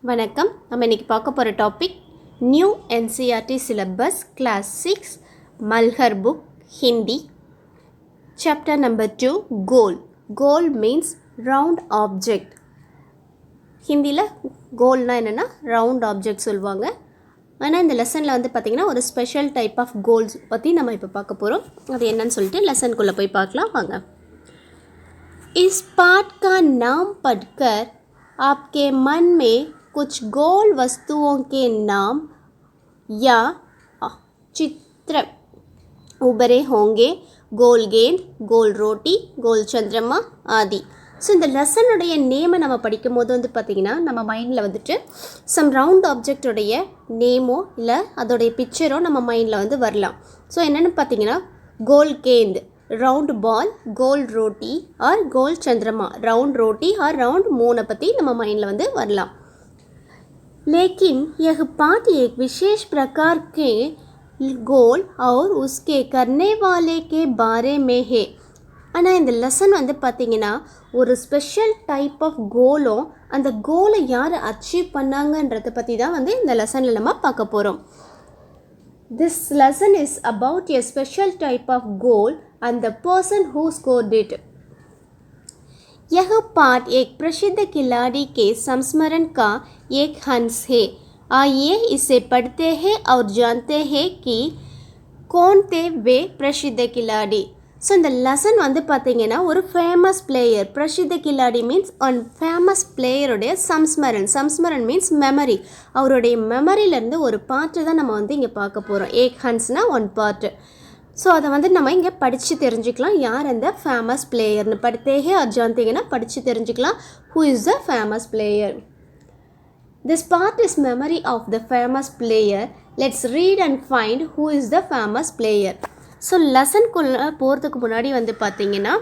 வணக்கம். நம்ம இன்றைக்கி பார்க்க போகிற topic new NCERT syllabus class 6 Malhar book Hindi chapter number 2 Gol. Gol means round object. ஹிந்தியில் கோல்னால் என்னென்னா ரவுண்ட் ஆப்ஜெக்ட் சொல்லுவாங்க. ஆனால் இந்த லெசனில் வந்து பார்த்திங்கன்னா ஒரு ஸ்பெஷல் டைப் ஆஃப் கோல்ஸ் பற்றி நம்ம இப்போ பார்க்க போகிறோம். அது என்னன்னு சொல்லிட்டு லெசனுக்குள்ளே போய் பார்க்கலாம் வாங்க. इस पाठ का नाम पढ़कर आपके मन में कुछ गोल वस्तुओं के नाम या चित्र उभरे होंगे. गोल गेंद, गोल रोटी, गोल चंद्रमा आदि. ஸோ இந்த லெசனுடைய நேமை நம்ம படிக்கும் போது வந்து பார்த்திங்கன்னா நம்ம மைண்டில் வந்துட்டு சம் ரவுண்ட் ஆப்ஜெக்டோடைய நேமோ இல்லை அதோடைய பிக்சரோ நம்ம மைண்டில் வந்து வரலாம். ஸோ என்னென்னு பார்த்தீங்கன்னா கோல் கேந்த் राउंड बॉल, गोल रोटी और गोल चंद्रमा राउंड रोटी और राउंड मून पற்றி நம்ம மைண்டில் வந்து வரலாம். लेकिन यह पाठ एक विशेष प्रकार के गोल और उसके करने वाले के बारे में है. ஆனால் இந்த லெசன் வந்து பார்த்திங்கன்னா ஒரு ஸ்பெஷல் டைப் ஆஃப் கோலும் அந்த கோலை யார் அச்சீவ் பண்ணாங்கன்றதை பற்றி தான் வந்து இந்த லெசனில் நம்ம பார்க்க போகிறோம். This lesson is about a special type of goal and the person who scored it. यह पाठ एक प्रसिद्ध खिलाड़ी के संस्मरण का एक अंश है. आइए इसे पढ़ते हैं और जानते हैं कि कौन थे वे प्रसिद्ध खिलाड़ी. ஸோ இந்த லெசன் வந்து பார்த்திங்கன்னா ஒரு ஃபேமஸ் பிளேயர், பிரசித்த கில்லாடி மீன்ஸ் ஒன் ஃபேமஸ் பிளேயருடைய சம்ஸ்மரன் மீன்ஸ் மெமரி, அவருடைய மெமரியிலேருந்து ஒரு பாட்டு தான் நம்ம வந்து இங்கே பார்க்க போகிறோம். ஏக் ஹன்ஸ்னால் ஒன் பாட்டு. ஸோ அதை வந்து நம்ம இங்கே படித்து தெரிஞ்சுக்கலாம் யார் அந்த ஃபேமஸ் பிளேயர்னு. படித்தேகே அஜாந்தேகனா படித்து தெரிஞ்சுக்கலாம் who is the famous player. This part is memory of the famous player. Let's read and find who is the famous player. So லெசனுக்குள்ளே போகிறதுக்கு முன்னாடி வந்து பார்த்திங்கன்னா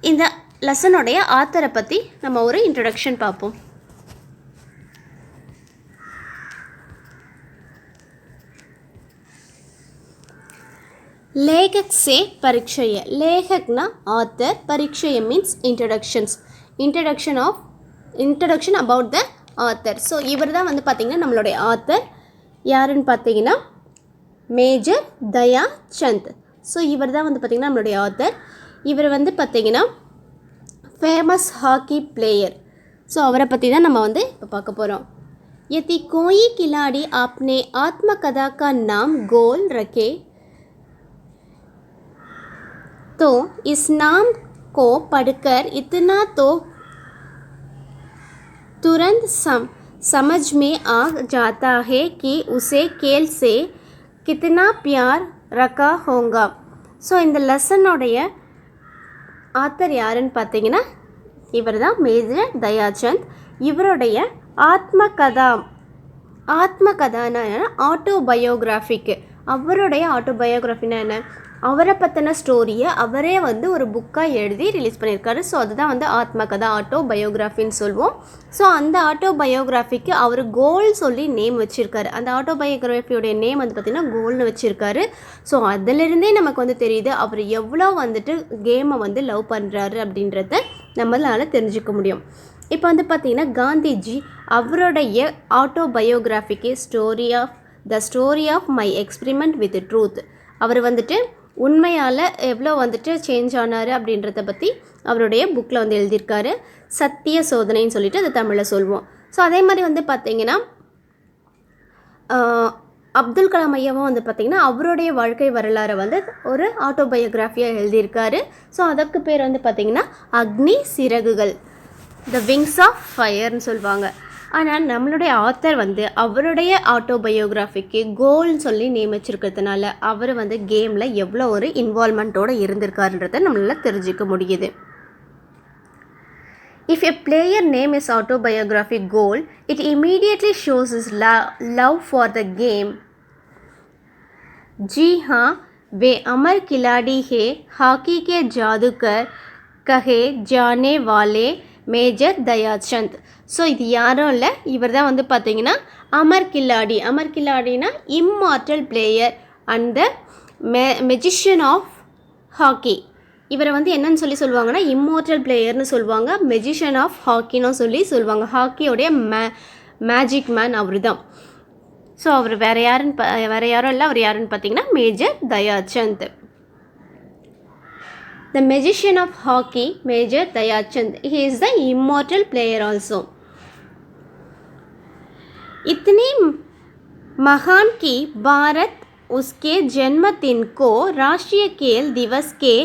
இந்த லெசனுடைய ஆத்தரை பற்றி நம்ம ஒரு இன்ட்ரடக்ஷன் பார்ப்போம். लेखक से परिचय. लेखकना author, परिचय means introduction about the author. So இவர் தான் வந்து பார்த்திங்கன்னா நம்மளுடைய ஆத்தர். யாருன்னு பார்த்தீங்கன்னா மேஜர் தயா சந்த். ஸோ இவர் தான் வந்து பார்த்திங்கன்னா நம்மளுடைய ஆத்தர். இவர் வந்து பார்த்திங்கன்னா ஃபேமஸ் ஹாக்கி பிளேயர். ஸோ அவரை பற்றி தான் நம்ம வந்து இப்போ பார்க்க போகிறோம். यदि कोई खिलाड़ी अपने आत्मकथा का नाम गोल रखे तो इस नाम को पढ़कर इतना तो तुरंत समझ में आ जाता है कि उसे खेल से கித்தனா பியார் ரக்கா ஹோங்கா. ஸோ இந்த லெசனுடைய ஆத்தர் யாருன்னு பார்த்தீங்கன்னா இவர் தான் மேஜர் தயாச்சந்த். இவருடைய ஆத்மகதானா ஆட்டோபயோகிராஃபிக்கு, அவருடைய ஆட்டோபயோகிராஃபின்னா என்ன, அவரை பற்றின ஸ்டோரியை அவரே வந்து ஒரு புக்காக எழுதி ரிலீஸ் பண்ணியிருக்காரு. ஸோ அதுதான் வந்து ஆத்மகதா, ஆட்டோபயோகிராஃபின்னு சொல்லுவோம். ஸோ அந்த ஆட்டோபயோகிராஃபிக்கு அவர் கோல் சொல்லி நேம் வச்சுருக்காரு. அந்த ஆட்டோபயோகிராஃபியோடைய நேம் வந்து பார்த்திங்கன்னா கோல்னு வச்சுருக்காரு. ஸோ அதிலிருந்தே நமக்கு வந்து தெரியுது அவர் எவ்வளோ வந்துட்டு கேமை வந்து லவ் பண்ணுறாரு அப்படின்றத நம்மளால் தெரிஞ்சுக்க முடியும். இப்போ வந்து பார்த்திங்கன்னா காந்திஜி அவருடைய ஆட்டோபயோகிராஃபிக்கு story of my experiment with truth, அவர் வந்துட்டு உண்மையால் எவ்வளோ வந்துட்டு சேஞ்ச் ஆனார் அப்படின்றத பற்றி அவருடைய புக்கில் வந்து எழுதியிருக்காரு. சத்திய சோதனைன்னு சொல்லிட்டு அதை தமிழில் சொல்லுவோம். ஸோ அதே மாதிரி வந்து பார்த்திங்கன்னா அப்துல் கலாம் ஐயாவும் வந்து பார்த்திங்கன்னா அவருடைய வாழ்க்கை வரலாறை வந்து ஒரு ஆட்டோபயோகிராஃபியாக எழுதியிருக்காரு. ஸோ அதற்கு பேர் வந்து பார்த்திங்கன்னா Agni Siragugal, the wings of ஃபயர்னு சொல்லுவாங்க. ஆனால் நம்மளுடைய ஆத்தர் வந்து அவருடைய ஆட்டோபயோகிராஃபிக்கு கோல்னு சொல்லி நியமிச்சிருக்கிறதுனால அவர் வந்து கேமில் எவ்வளோ ஒரு இன்வால்மெண்ட்டோடு இருந்திருக்காருன்றதை நம்மளால் தெரிஞ்சிக்க முடியுது. If a player name is autobiographic goal, it immediately shows his love for the game. जी हाँ, वे अमर खिलाड़ी है, हॉकी के जादूगर कहे जाने वाले மேஜர் தயாச்சந்த். ஸோ இது யாரும் இல்லை, இவர் தான் வந்து பார்த்திங்கன்னா அமர் கில்லாடினா immortal player and the magician of hockey. இவரை வந்து என்னன்னு சொல்லுவாங்கன்னா இம்மோர்டல் பிளேயர்னு சொல்லுவாங்க, மெஜிஷியன் ஆஃப் ஹாக்கின்னு சொல்லுவாங்க. ஹாக்கியோடைய மேஜிக் மேன் அவர் தான். ஸோ அவர் வேறு யாரும் இல்லை, அவர் யாருன்னு பார்த்தீங்கன்னா major தயாச்சந்த். The magician of hockey, Major Dayachand. He is the immortal player also. इतनी महान की भारत उसके जन्मदिन को राष्ट्रीय खेल दिवस के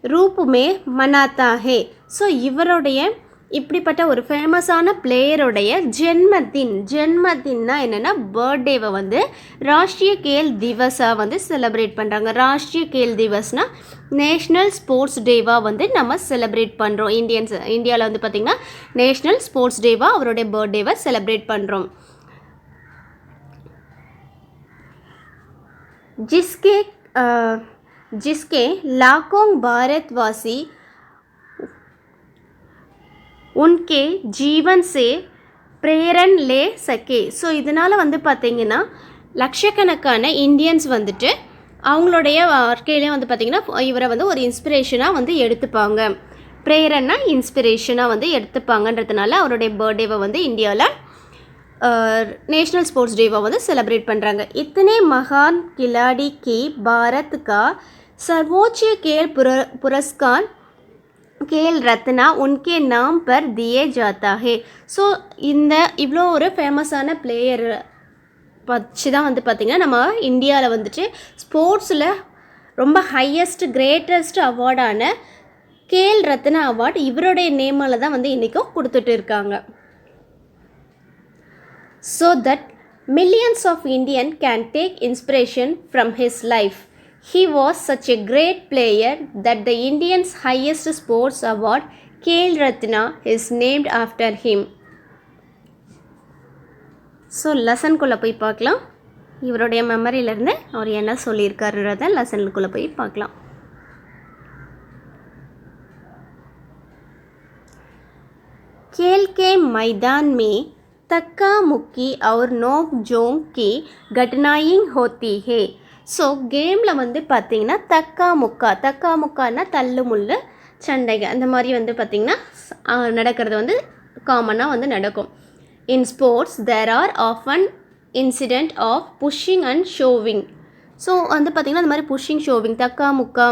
रूप में मनाता है. ஸோ இவருடைய இப்படிப்பட்ட ஒரு ஃபேமஸான பிளேயருடைய ஜென்மதின்னா என்னென்னா பர்த்டேவை வந்து ராஷ்ட்ரிய கேல் திவஸாக வந்து செலிப்ரேட் பண்ணுறாங்க. ராஷ்ட்ரிய கேல் திவஸ்னால் நேஷ்னல் ஸ்போர்ட்ஸ் டேவாக வந்து நம்ம செலிப்ரேட் பண்ணுறோம். இந்தியாவில் வந்து பார்த்திங்கன்னா நேஷ்னல் ஸ்போர்ட்ஸ் டேவாக அவருடைய பர்த்டேவை செலிப்ரேட் பண்ணுறோம். जिसके लाखों भारतवासी उनके जीवन से प्रेरण ले सके. ஸோ இதனால் வந்து பார்த்திங்கன்னா லட்சக்கணக்கான இந்தியன்ஸ் வந்துட்டு அவங்களுடைய வாழ்க்கையிலே வந்து பார்த்திங்கன்னா இவரை வந்து ஒரு இன்ஸ்பிரேஷனாக வந்து எடுத்துப்பாங்க. ப்ரேரன்னா இன்ஸ்பிரேஷனாக வந்து எடுத்துப்பாங்கன்றதுனால அவருடைய பர்த்டேவை வந்து இந்தியாவில் நேஷ்னல் ஸ்போர்ட்ஸ் டேவை வந்து செலிப்ரேட் பண்ணுறாங்க. इतने महान खिलाड़ी की भारत का सर्वोच्च खेल पुरस्कार खेल रत्ना उनके नाम पर दिए जाता है. ஸோ இந்த இவ்வளோ ஒரு ஃபேமஸான பிளேயர் வச்சு தான் வந்து பார்த்திங்கன்னா நம்ம இந்தியாவில் வந்துட்டு ஸ்போர்ட்ஸில் ரொம்ப கிரேட்டஸ்ட் அவார்டான கேல் ரத்னா அவார்டு இவருடைய நேமால் தான் வந்து இன்றைக்கும் கொடுத்துட்டு இருக்காங்க. So that millions of Indians can take inspiration from his life. He was such a great player that the Indians' highest sports award, Khel Ratna, is named after him. So lesson குள்ளே போய் பார்க்கலாம். இவருடைய மெமரியிலேருந்து அவர் என்ன சொல்லியிருக்காருன்றத லெசனுக்குள்ளே போய் பார்க்கலாம். खेल के मैदान में तक्का मुक्की और नोक जोंक की घटनाएं होती है. ஸோ கேமில் வந்து பார்த்திங்கன்னா தக்கா முக்கான்னா தள்ளு முள்ளு சண்டைகள் அந்த மாதிரி வந்து பார்த்திங்கன்னா நடக்கிறது வந்து காமனாக வந்து நடக்கும். In sports there are often incident of pushing and shoving. So வந்து பார்த்திங்கன்னா இந்த மாதிரி புஷ்ஷிங் ஷோவிங் தக்கா முக்கா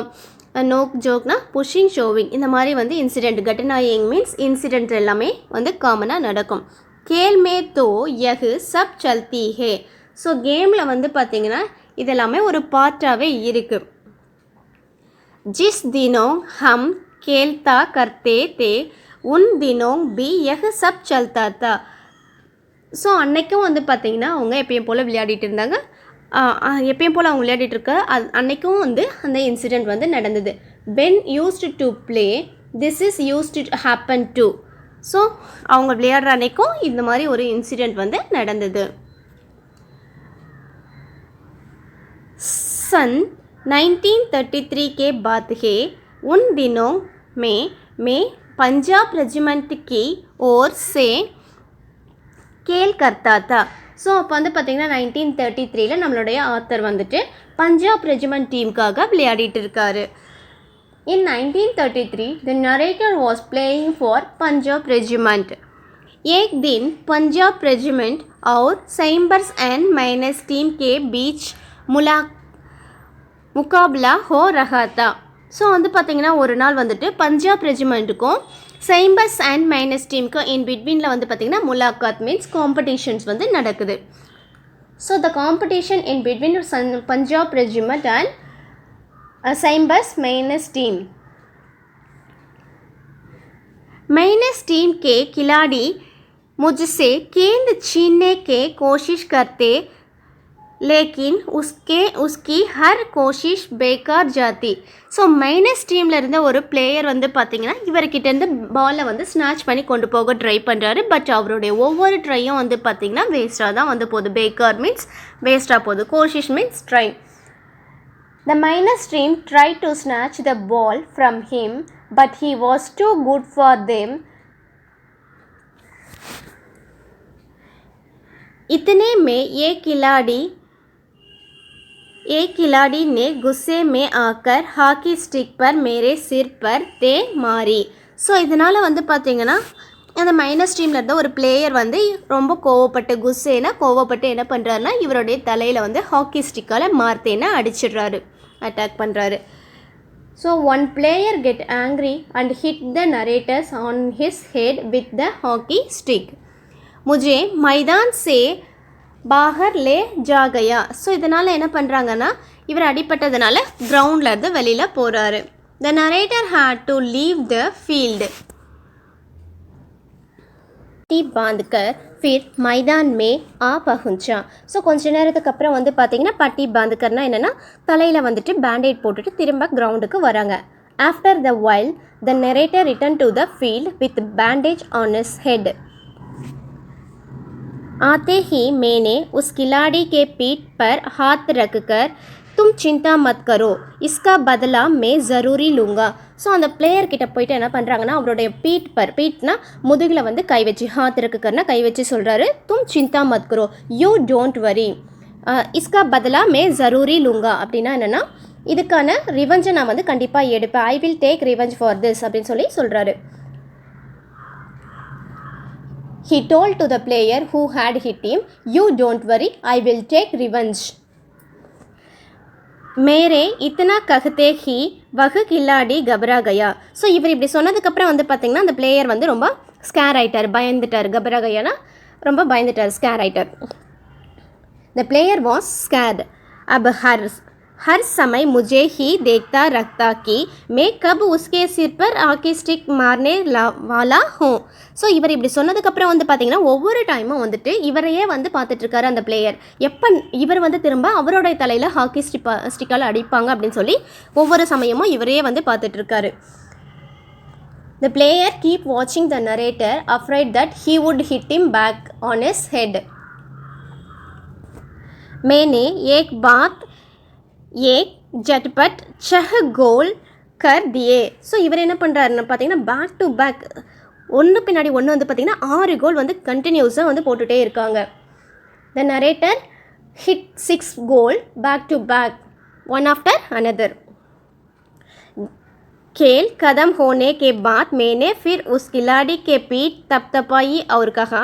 நோக் ஜோக்னா புஷ்ஷிங் ஷோவிங் இந்த மாதிரி வந்து இன்சிடெண்ட் घटनाएं மீன்ஸ் இன்சிடெண்ட் எல்லாமே வந்து காமனாக நடக்கும். கேல் மே தோ யஹ் சப் சல்தி ஹே. ஸோ கேமில் வந்து பார்த்திங்கன்னா இதெல்லாமே ஒரு பார்ட்டாகவே இருக்குது. ஜிஸ் தினோं हम खेलता करते थे उन दिनों भी यह सब चलता था. ஸோ அன்னைக்கும் வந்து பார்த்திங்கன்னா அவங்க எப்பயும் போல் விளையாடிட்டு இருந்தாங்க. எப்பயும் போல் அவங்க விளையாடிட்டு இருக்க அன்னைக்கும் வந்து அந்த இன்சிடெண்ட் வந்து நடந்தது. When used to play this is used to happen to. So அவங்க விளையாடுற அன்னைக்கும் இந்த மாதிரி ஒரு இன்சிடெண்ட் வந்து நடந்தது. सन 1933 के बाद है उन दिनों में पंजाब रेजिमेंट की ओर से खेल करता था. ஸோ அப்போ வந்து பார்த்திங்கன்னா 1933 நம்மளுடைய ஆத்தர் வந்துட்டு பஞ்சாப் ரெஜிமெண்ட் டீமுக்காக விளையாடிட்டு இருக்காரு. In 1933 the narrator was playing for Punjab regiment. एक दिन पंजाब रेजिमेंट और सैम्बर्स एंड माइनस टीम के बीच मुकाबला हो रहा था. ஸோ வந்து பார்த்திங்கன்னா ஒரு நாள் வந்துட்டு பஞ்சாப் ரெஜிமெண்ட்டுக்கும் சைம்பர்ஸ் அண்ட் மைனஸ் டீமுக்கும் இன் பிட்வீனில் வந்து பார்த்திங்கன்னா முலாக்காத் மீன்ஸ் காம்படிஷன்ஸ் வந்து நடக்குது. So the competition in between Punjab regiment and sappers miners team के खिलाड़ी मुझसे गेंद छीनने के कोशिश करते लेकिन उसकी हर कोशिश बेकार जाती. ஸோ மைனஸ் டீமில் இருந்த ஒரு பிளேயர் வந்து பார்த்திங்கன்னா இவர்கிட்டேருந்து பாலை வந்து ஸ்நாச் பண்ணி கொண்டு போக ட்ரை பண்ணுறாரு. பட் அவருடைய ஒவ்வொரு ட்ரையும் வந்து பார்த்திங்கன்னா வேஸ்ட்டாக தான் வந்து போகுது. பேக்கார் மீன்ஸ் வேஸ்ட்டாக போகுது. கோஷிஷ் means try. The minus team tried to snatch the ball from him, but he was too good for them. इतने में एक खिलाड़ी एक खिलाड़ी ने गुस्से में आकर ஹாக்கி ஸ்டிக் பர் மேரே சிர் பர் தே மாரி. ஸோ இதனால் வந்து பார்த்திங்கன்னா அந்த மைனஸ் டீமில் இருந்த ஒரு பிளேயர் வந்து ரொம்ப கோவப்பட்டு என்ன பண்ணுறாருன்னா இவருடைய தலையில் வந்து ஹாக்கி ஸ்டிக்கால் மார்த்தேனை அடிச்சிடுறாரு, அட்டாக் பண்ணுறாரு. So one player get angry and hit the narrators on his head with the hockey stick. Mujhe maidan say Bhaker Leh ஜாகயா. So இதனால் என்ன பண்ணுறாங்கன்னா இவர் அடிப்பட்டதுனால கிரவுண்டில் இருந்து வெளியில் போகிறாரு. The narrator had to leave the field. பட்டி பாந்துக்கர் ஃபிர் மைதான் மே ஆ பகுஞ்சா. ஸோ கொஞ்ச நேரத்துக்கு அப்புறம் வந்து பார்த்திங்கன்னா பட்டி பாந்துக்கர்னா என்னென்னா தலையில் வந்துட்டு பேண்டேட் போட்டுட்டு திரும்ப கிரவுண்டுக்கு வராங்க. After the while the narrator return to the field with bandage on his head. आते ही मैंने उस खिलाड़ी के पीठ पर हाथ रखकर तुम चिंता मत करो इसका बदला मैं ज़रूरी लूँगा. ஸோ அந்த பிளேயர் கிட்ட போயிட்டு என்ன பண்ணுறாங்கன்னா அவருடைய பீட்னா முதுகில் வந்து கை வச்சு ஹாத் இருக்குக்கர்னா கை வச்சு சொல்கிறாரு, தும் சிந்தா மத் கரோ யூ டோன்ட் வரி இஸ்கா பதிலா மே ஜரூரி லூங்கா. அப்படின்னா என்னென்னா இதுக்கான ரிவெஞ்சை நான் வந்து கண்டிப்பாக எடுப்பேன், I will take revenge for this அப்படின்னு சொல்லி சொல்கிறாரு. He told to the player who had hit him, you don't worry, I will take revenge. மேரே இத்தனா கஹ்தே ஹி வஹு கில்லாடி கபரா கயா. ஸோ இவர் இப்படி சொன்னதுக்கப்புறம் வந்து பார்த்திங்கன்னா அந்த பிளேயர் வந்து ரொம்ப ஸ்கேர் ஆகிட்டார், பயந்துட்டார். கபரா கயானா ரொம்ப பயந்துட்டார், ஸ்கேர் ஆகிட்டார். The player was scared. अब हर समय मुझे ही देखता रखता कि मैं कब उसके सिर पर हॉकी स्टिक मारने वाला हूँ. ஸோ இவர் இப்படி சொன்னதுக்கப்புறம் வந்து பார்த்திங்கன்னா ஒவ்வொரு டைமும் வந்துட்டு இவரையே வந்து பார்த்துட்ருக்காரு அந்த பிளேயர், எப்போ இவர் வந்து திரும்ப அவருடைய தலையில் ஹாக்கி ஸ்டிக்கால் அடிப்பாங்க அப்படின்னு சொல்லி ஒவ்வொரு சமயமும் இவரையே வந்து பார்த்துட்ருக்காரு. The player keep watching the narrator afraid that he would hit him back on his head. मैंने एक बात एक झटपट 6 गोल कर दिए. ஸோ இவர் என்ன பண்ணுறாருன்னு பார்த்தீங்கன்னா பேக் டு பேக் ஒன்று பின்னாடி ஒன்று வந்து பார்த்திங்கன்னா 6 கோல் வந்து கண்டினியூஸாக வந்து போட்டுகிட்டே இருக்காங்க. The narrator hit 6 goal back to back one after another. खेल खत्म होने के बाद मैंने फिर उस खिलाड़ी के पीठ थपथपाई और कहा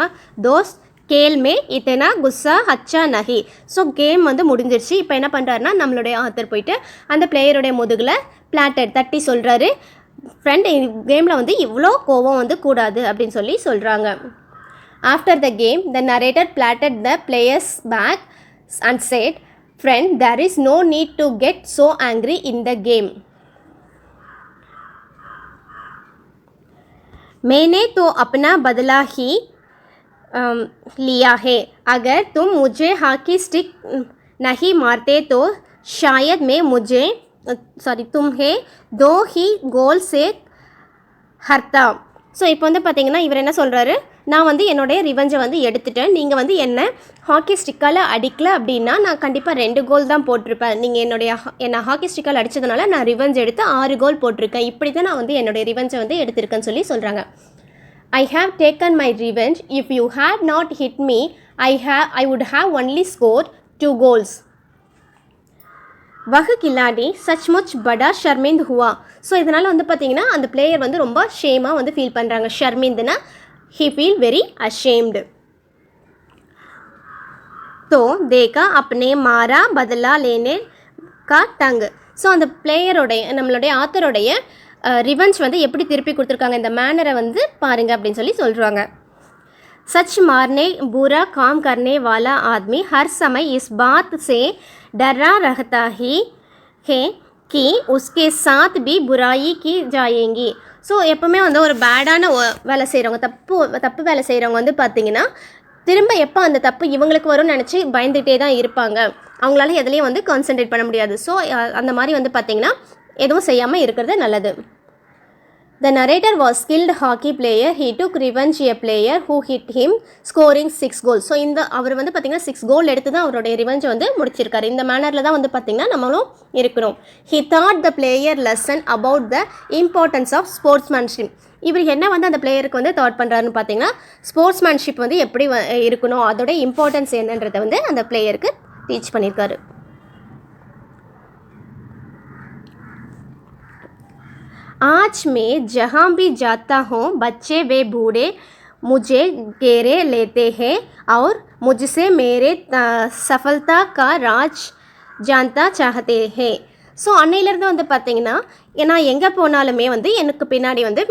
दोस्त கேல் மே இத்தனா குஸ்ஸா ஹச்சா நஹி. ஸோ கேம் வந்து முடிஞ்சிருச்சு. இப்போ என்ன பண்ணுறாருனா நம்மளுடைய ஆத்தர் போயிட்டு அந்த பிளேயருடைய முதுகில் பிளாட்டட் தட்டி சொல்கிறாரு, ஃப்ரெண்ட் கேமில் வந்து இவ்வளோ கோவம் வந்து கூடாது அப்படின்னு சொல்லி சொல்கிறாங்க. After the game the narrator patted the players back and said friend there is no need to get so angry in the game. मैंने तो अपना बदला ही लिया है, अगर तुम मुझे हॉकी स्टिक नहीं मारते तो शायद मैं तुम्हें 2 ही गोल से हरता. ஸோ இப்போ வந்து பார்த்தீங்கன்னா இவர் என்ன சொல்கிறாரு, நான் வந்து என்னுடைய ரிவெஞ்சை வந்து எடுத்துட்டேன், நீங்கள் வந்து என்ன ஹாக்கி ஸ்டிக்கால் அடிக்கல அப்படின்னா நான் கண்டிப்பாக 2 கோல் தான் போட்டிருப்பேன், நீங்கள் என்னை ஹாக்கி ஸ்டிக்கால் அடித்ததுனால நான் ரிவெஞ்ச் எடுத்து 6 கோல் போட்டிருக்கேன், இப்படி தான் நான் வந்து என்னுடைய ரிவெஞ்சை வந்து எடுத்திருக்கேன்னு சொல்லி சொல்கிறாங்க. I have taken my revenge. If you had not hit me, I would have only scored 2 goals. वह खिलाड़ी सचमुच बड़ा शर्मिंद हुआ. ஸோ இதனால் வந்து பார்த்தீங்கன்னா அந்த பிளேயர் வந்து ரொம்ப ஷேமாக வந்து ஃபீல் பண்ணுறாங்க. ஷர்மிந்துனா he feel very ashamed. तो देखा अपने मारा बदला लेने का तंग. ஸோ அந்த பிளேயருடைய நம்மளுடைய ஆத்தருடைய ரிவெஞ்ச் வந்து எப்படி திருப்பி கொடுத்துருக்காங்க, இந்த மேனரை வந்து பாருங்க அப்படின்னு சொல்லி சொல்கிறாங்க. सच मारने बुरा काम करने वाला आदमी हर समय इस बात से डरा रहता ही है कि उसके साथ भी बुराई की जाएगी. ஸோ எப்போவுமே வந்து ஒரு பேடான வேலை செய்கிறவங்க தப்பு வேலை செய்கிறவங்க வந்து பார்த்திங்கன்னா திரும்ப எப்போ அந்த தப்பு இவங்களுக்கு வரும்னு நினச்சி பயந்துகிட்டே தான் இருப்பாங்க, அவங்களால எதுலேயும் வந்து கான்சென்ட்ரேட் பண்ண முடியாது. ஸோ அந்த மாதிரி வந்து பார்த்திங்கன்னா எதுவும் செய்யாமல் இருக்கிறது நல்லது. The narrator was skilled hockey player. He took revenge a player who hit him scoring 6 goals. So இந்த அவர் வந்து பார்த்திங்கன்னா 6 கோல் எடுத்து தான் அவருடைய ரிவெஞ்சை வந்து முடிச்சிருக்காரு. இந்த மேனரில் தான் வந்து பார்த்திங்கன்னா நம்மளும் இருக்கணும். He taught the player lesson about the importance of sportsmanship. இவர் என்ன வந்து அந்த பிளேயருக்கு வந்து தாட் பண்ணுறாருன்னு பார்த்தீங்கன்னா ஸ்போர்ட்ஸ்மேன்ஷிப் வந்து எப்படி இருக்கணும், அதோட இம்பார்ட்டன்ஸ் என்னன்றதை வந்து அந்த பிளேயருக்கு டீச் பண்ணியிருக்காரு. आज मैं जहाँ भी जाता हूँ बच्चे वे बूढ़े मुझे घेरे लेते हैं और मुझसे मेरे सफलता का राज जानता चाहते हैं. ஸோ அன்னையிலேருந்து வந்து பார்த்தீங்கன்னா நான் எங்கே போனாலுமே வந்து எனக்கு பின்னாடி வந்து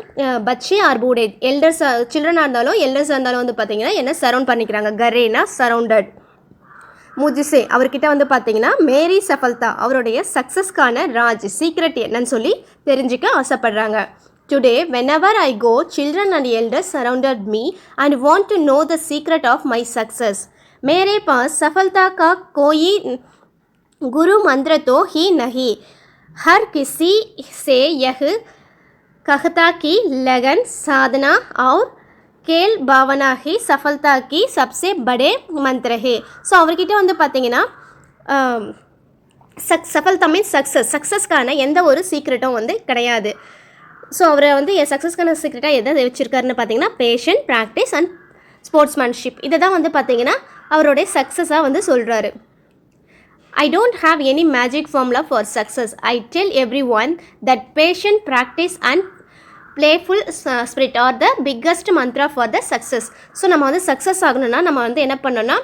பச்சே ஆர் பூடே எல்டர்ஸ் சில்ட்ரனாக இருந்தாலும் எல்டர்ஸாக இருந்தாலும் வந்து பார்த்தீங்கன்னா என்ன சரௌண்ட் பண்ணிக்கிறாங்க. கரேனா சரௌண்டட். முஜிசே அவர்கிட்ட வந்து பார்த்தீங்கன்னா மேரி சஃபல்தா அவருடைய சக்ஸஸ்க்கான ராஜ் சீக்ரெட் என்னன்னு சொல்லி தெரிஞ்சுக்க ஆசைப்படுறாங்க. Today, whenever I go, children and elders surrounded me and want to know the secret of my success. मेरे पास सफलता का कोई गुरु मंत्र तो ही नहीं. हर किसी से यह कहता कि लगन साधना और கேல் பாவனா ஹி சஃபல்தா கி சப்சே படே மந்திர ஹே. ஸோ அவர்கிட்ட வந்து பார்த்தீங்கன்னா சஃபல்தா மீன்ஸ் சக்ஸஸ்க்கான எந்த ஒரு சீக்ரெட்டும் வந்து கிடையாது. ஸோ அவரை வந்து சக்ஸஸ்க்கான சீக்ரெட்டாக எதை வச்சுருக்காருன்னு பார்த்தீங்கன்னா பேஷன், ப்ராக்டிஸ் அண்ட் ஸ்போர்ட்ஸ்மேன்ஷிப். இதை தான் வந்து பார்த்தீங்கன்னா அவருடைய சக்ஸஸாக வந்து சொல்கிறாரு. I don't have any magic formula for success. I tell everyone that patient, practice and playful spirit are the biggest mantra for the success. So நம்ம வந்து சக்ஸஸ் ஆகணும்னா நம்ம வந்து என்ன பண்ணோன்னா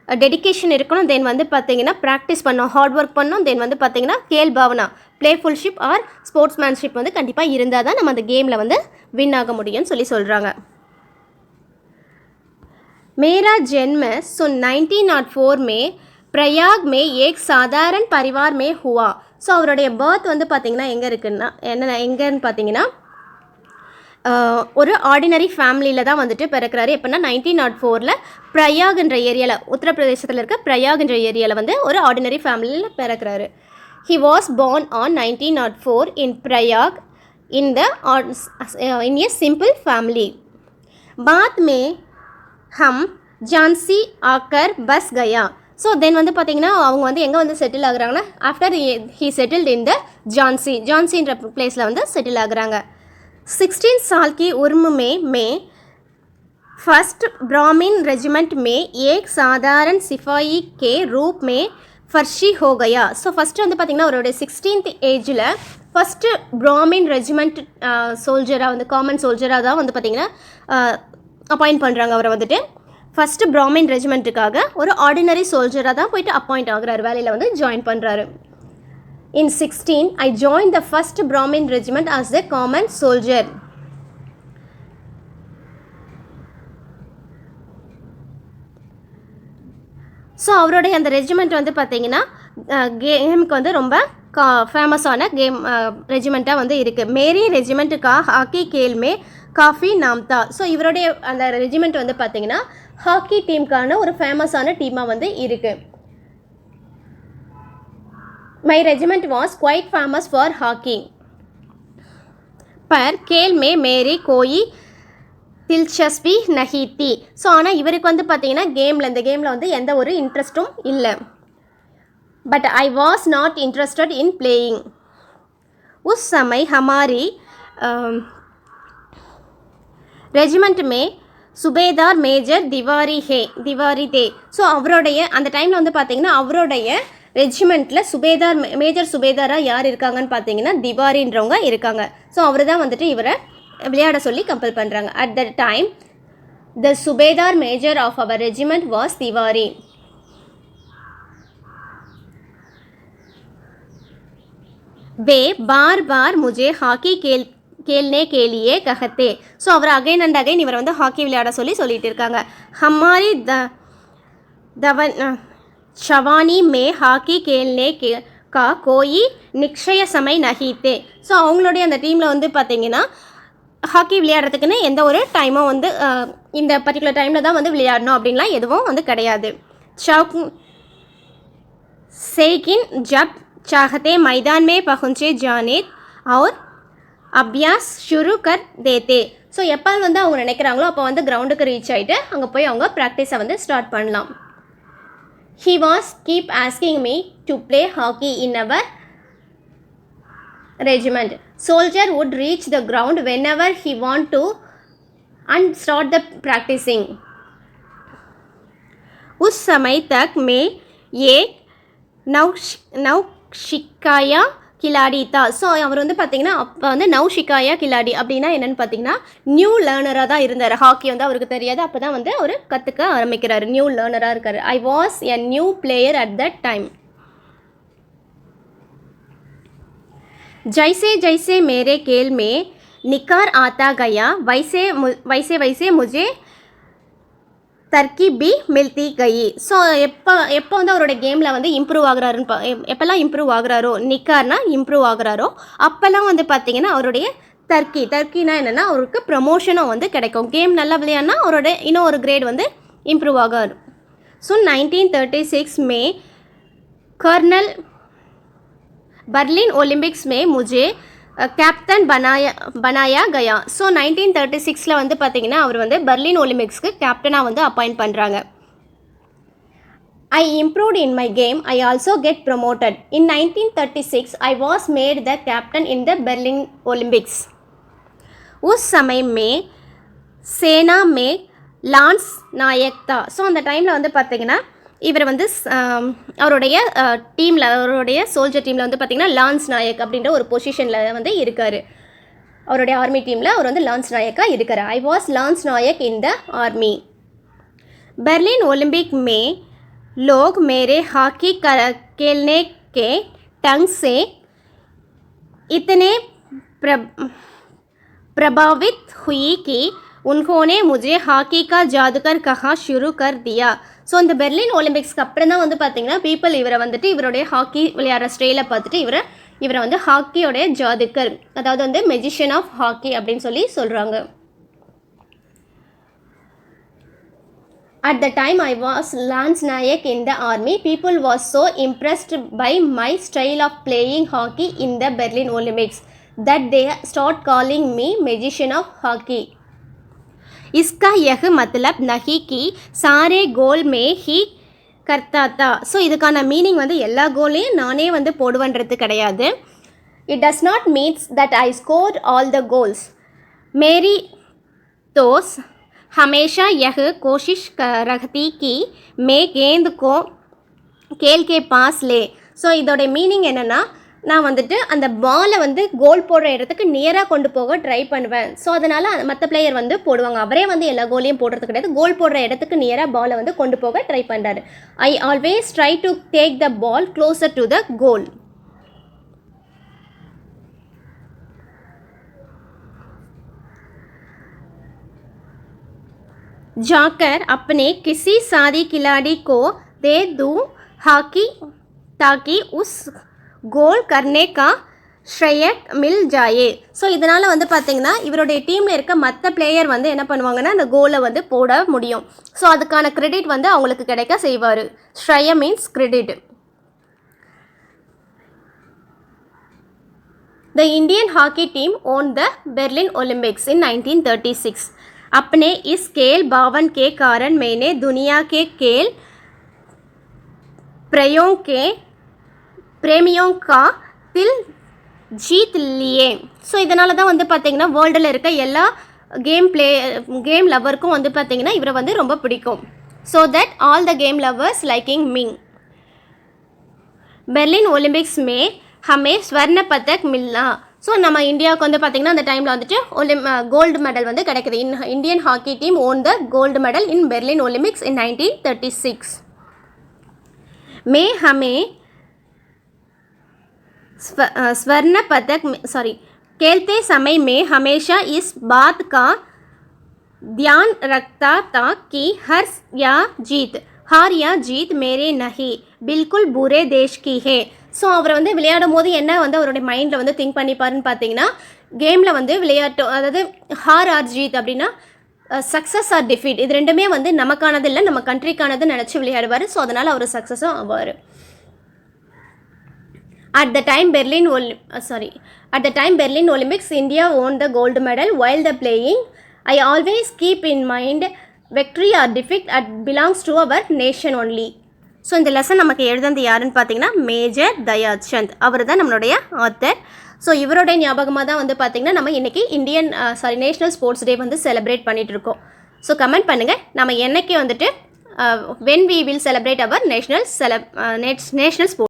டெடிக்கேஷன் இருக்கணும். தென் வந்து பார்த்தீங்கன்னா ப்ராக்டிஸ் பண்ணணும், ஹார்ட் ஒர்க் பண்ணணும். தென் வந்து பார்த்தீங்கன்னா கேல் பாவனா ப்ளேஃபுல்ஷிப் ஆர் ஸ்போர்ட்ஸ்மேன்ஷிப் வந்து கண்டிப்பாக இருந்தால் தான் நம்ம அந்த கேமில் வந்து வின் ஆக முடியும்னு சொல்கிறாங்க. मेरा जन्म 1904 में प्रयाग में एक साधारण परिवार में हुआ. ஸோ அவருடைய பர்த் வந்து பார்த்திங்கன்னா எங்கே இருக்குன்னா எங்கன்னு பார்த்தீங்கன்னா ஒரு ஆர்டினரி ஃபேமிலியில் தான் வந்துட்டு பிறக்கிறாரு. எப்படின்னா 1904 பிரயாக்ன்ற ஏரியாவில், உத்தரப்பிரதேசத்தில் இருக்க பிரயாக்ன்ற ஏரியாவில் வந்து ஒரு ஆர்டினரி ஃபேமிலியில் பிறக்கிறாரு. He was born on 1904 in Prayag in a simple family. बाद में हम ஜான்சி ஆக்கர் பஸ் கயா. ஸோ தென் வந்து பார்த்தீங்கன்னா அவங்க வந்து எங்கே வந்து செட்டில் ஆகுறாங்கன்னா after he settled in the ஜான்சின்ற பிளேஸில் வந்து செட்டில் ஆகுறாங்க. 16 साल की उम्र में फर्स्ट ब्राह्मण रेजिमेंट में एक साधारण सिपाही के रूप में फर्शी हो गया. ஸோ ஃபஸ்ட்டு வந்து பார்த்திங்கன்னா அவருடைய 16th ஏஜில் ஃபஸ்ட்டு பிராமின் ரெஜிமெண்ட் சோல்ஜராக வந்து காமன் சோல்ஜராக தான் வந்து பார்த்திங்கன்னா அப்பாயிண்ட் பண்ணுறாங்க. அவரை வந்துட்டு ஃபஸ்ட்டு பிராமின் ரெஜிமெண்ட்டுக்காக ஒரு ஆர்டினரி சோல்ஜராக தான் போயிட்டு அப்பாயிண்ட் ஆகுறாரு, வேலையில் வந்து ஜாயின் பண்ணுறாரு. In 16, I joined the first Brahmin regiment as a common soldier. So அவருடைய அந்த ரெஜிமெண்ட் வந்து பார்த்தீங்கன்னா கேமுக்கு வந்து ரொம்ப ஃபேமஸான கேம் ரெஜிமெண்ட்டாக வந்து இருக்குது. மேரி ரெஜிமெண்ட்டுக்கா ஹாக்கி கேல்மே காஃபி நாம்தா. ஸோ இவருடைய அந்த ரெஜிமெண்ட் வந்து பார்த்தீங்கன்னா ஹாக்கி டீமுக்கான ஒரு ஃபேமஸான டீமாக வந்து இருக்குது. My regiment was quite famous for hockey. पर खेल में मेरी कोई दिलचस्पी नहीं थी. ஸோ ஆனால் இவருக்கு வந்து பார்த்தீங்கன்னா இந்த கேமில் வந்து எந்த ஒரு இன்ட்ரெஸ்ட்டும் இல்லை. But I was not interested in playing. उस समय हमारी रेजिमेंट में சுபேதார் மேஜர் திவாரி தே. ஸோ அவருடைய அந்த டைமில் வந்து பார்த்தீங்கன்னா அவருடைய ரெஜிமெண்ட்டில் மேஜர் சுபேதாராக யார் இருக்காங்கன்னு பார்த்தீங்கன்னா திவாரின்றவங்க இருக்காங்க. ஸோ அவர் தான் வந்துட்டு இவரை விளையாட சொல்லி கம்பல் பண்ணுறாங்க. At the time the subedar major of our regiment was Tiwari. வே பார் பார் முஜே ஹாக்கி கேல்னே கேலியே கஹத்தே. ஸோ அவர் அகைன் அண்ட் அகைன் இவரை வந்து ஹாக்கி விளையாட சொல்லிட்டு இருக்காங்க. ஹமாரி ஷவானி மே ஹாக்கி கேல்னே கா கோயி நிக்ஷய சமை நஹீத்தே. ஸோ அவங்களுடைய அந்த டீமில் வந்து பார்த்தீங்கன்னா ஹாக்கி விளையாடுறதுக்குன்னு எந்த ஒரு டைமும் வந்து இந்த பர்டிகுலர் டைமில் தான் வந்து விளையாடணும் அப்படின்லாம் எதுவும் வந்து கிடையாது. सेकिन जब चाहते मैदान में पहुँचे जाने और अभ्यास शुरू कर देते. ஸோ எப்போ வந்து அவங்க நினைக்கிறாங்களோ அப்போ வந்து கிரவுண்டுக்கு ரீச் ஆகிட்டு அங்கே போய் அவங்க ப்ராக்டிஸை வந்து ஸ்டார்ட் பண்ணலாம். He was keep asking me to play hockey in our regiment. Soldier would reach the ground whenever he want to and start the practicing. उस समय तक मैं एक नौशिकाया கிலாடி தா. ஸோ அவர் வந்து பார்த்தீங்கன்னா அப்போ வந்து நௌஷிகாயா கிலாடி அப்படின்னா என்னென்னு பார்த்தீங்கன்னா நியூ லேர்னராக தான் இருந்தார். ஹாக்கி வந்து அவருக்கு தெரியாது, அப்போ தான் வந்து அவர் கற்றுக்க ஆரம்பிக்கிறார், நியூ லேர்னராக இருக்கார். I was a new player at that time. जैसे जैसे मेरे खेल में निखार आता गया वैसे वैसे मुझे தர்க்கீப் பி மில்தி கை. ஸோ எப்போ வந்து அவரோட கேமில் வந்து இம்ப்ரூவ் ஆகுறாருன்னு எப்போல்லாம் இம்ப்ரூவ் ஆகுறாரோ, நிக்கார்னா இம்ப்ரூவ் ஆகுறாரோ அப்போல்லாம் வந்து பார்த்திங்கன்னா அவருடைய தர்க்கினா என்னென்னா அவருக்கு ப்ரமோஷனும் வந்து கிடைக்கும். கேம் நல்லா விளையாடினா அவரோட இன்னும் ஒரு கிரேட் வந்து இம்ப்ரூவ் ஆகாரு. ஸோ 1936 में कर्नल बर्लिन ओलंपिक्स में मुझे கேப்டன் பனாயா கயா. ஸோ 1936 வந்து பார்த்திங்கன்னா அவர் வந்து பர்லின் ஒலிம்பிக்ஸ்க்கு கேப்டனாக வந்து அப்பாயிண்ட் பண்ணுறாங்க. I improved in my game, I also get promoted. In 1936 I was made the captain in the Berlin Olympics. उस समय में सेना में लांस नायक था. ஸோ அந்த டைமில் வந்து பார்த்திங்கன்னா இவர் வந்து அவருடைய டீமில், அவருடைய சோல்ஜர் டீமில் வந்து பார்த்திங்கன்னா லான்ஸ் நாயக் அப்படின்ற ஒரு பொசிஷனில் வந்து இருக்கார். அவருடைய ஆர்மி டீமில் அவர் வந்து லான்ஸ் நாயக்காக இருக்கார். I was lance Naik in the army. Berlin Olympic में लोग मेरे हॉकी खेलने के ढंग से इतने प्रभावित हुई कि उन्होंने मुझे हॉकी का जादूगर कहा शुरू कर दिया. ஸோ இந்த பெர்லின் ஒலிம்பிக்ஸ்க்கு அப்புறம் தான் வந்து பார்த்திங்கன்னா பீப்புள் இவரை வந்துட்டு இவருடைய ஹாக்கி விளையாடுற ஸ்டைலை பார்த்துட்டு இவரை வந்து ஹாக்கியோடைய ஜாதுக்கர், அதாவது வந்து மெஜிஷியன் ஆஃப் ஹாக்கி அப்படின்னு சொல்லி சொல்கிறாங்க. At the time I was Lance Nayak in the army, people was so impressed by my style of playing hockey in the Berlin Olympics that they start calling me magician of hockey. इसका यह मतलब नहीं कि सारे गोल में ही करता था. So இதுக்கான மீனிங் வந்து எல்லா கோலையும் நானே வந்து போடுவேன்றது கிடையாது. It does not means that I score all the goals. मेरी दोस्त हमेशा यह कोशिश रखती कि मैं गेंद को खेल के पास ले. ஸோ இதோட மீனிங் என்னென்னா நான் வந்துட்டு அந்த பாலை வந்து கோல் போடுற இடத்துக்கு நேராக கொண்டு போக ட்ரை பண்ணுவேன். ஸோ அதனால் மற்ற பிளேயர் வந்து போடுவாங்க. அவரே வந்து எல்லா கோலையும் போடுறது கிடையாது, கோல் போடுற இடத்துக்கு நேராக பாலை வந்து கொண்டு போக ட்ரை பண்ணுறாரு. I always try to take the ball closer to the goal. जाकर अपने किसी साथी खिलाड़ी को दे दूं हॉकी ताकि उस கோல் கர்னே கா ஷ்ரேயக் மில் ஜாயே. ஸோ இதனால் வந்து பார்த்திங்கன்னா இவருடைய டீமில் இருக்க மற்ற பிளேயர் வந்து என்ன பண்ணுவாங்கன்னா அந்த கோலை வந்து போட முடியும். ஸோ அதுக்கான கிரெடிட் வந்து அவங்களுக்கு கிடைக்க செய்வார். ஷ்ரேய means credit. The Indian hockey team won the Berlin Olympics in 1936. अपने इस खेल भावन के कारण मैंने दुनिया के खेल प्रेमियों का दिल जीत लिए. ஸோ இதனால தான் வந்து பார்த்திங்கன்னா வேர்ல்டில் இருக்க எல்லா கேம் லவருக்கும் வந்து பார்த்திங்கன்னா இவரை வந்து ரொம்ப பிடிக்கும். So that all the game lovers liking me. Berlin Olympics மே ஹமே ஸ்வர்ண பதக் மில்னா. ஸோ நம்ம இந்தியாவுக்கு வந்து பார்த்திங்கன்னா அந்த டைமில் வந்துட்டு கோல்டு மெடல் வந்து கிடைக்குது. Indian hockey team won the gold medal in Berlin Olympics in 1936. மே ஹமே स्वर्ण पदक खेलते समय में हमेशा इस बात का ध्यान रखता था कि हार या जीत मेरे नहीं बिल्कुल बुरे देश की है. ஸோ அவர் வந்து விளையாடும் போது என்ன வந்து அவருடைய மைண்டில் வந்து திங்க் பண்ணிப்பாருன்னு பார்த்தீங்கன்னா கேமில் வந்து விளையாட்டு, அதாவது ஹார் ஆர் ஜீத் அப்படின்னா சக்ஸஸ் ஆர் டிஃபீட், இது ரெண்டுமே வந்து நமக்கானது இல்லை, நம்ம கண்ட்ரிக்கானது நினச்சி விளையாடுவார். ஸோ அதனால் அவர் சக்ஸஸும் ஆவார். At the time Berlin Olympics, India won the gold medal while the playing. I always keep in mind victory or defeat belongs to our nation only. So இந்த லெசன் நமக்கு எழுதுனது யாருன்னு பார்த்தீங்கன்னா மேஜர் தயாச்சந்த். அவர் தான் நம்மளுடைய ஆத்தர். ஸோ இவருடைய ஞாபகமாக தான் வந்து பார்த்திங்கன்னா நம்ம இன்றைக்கி நேஷ்னல் ஸ்போர்ட்ஸ் டே வந்து செலிப்ரேட் பண்ணிகிட்ருக்கோம். ஸோ கமெண்ட் பண்ணுங்கள், நம்ம என்றைக்கு வந்துட்டு when we will celebrate our national sport.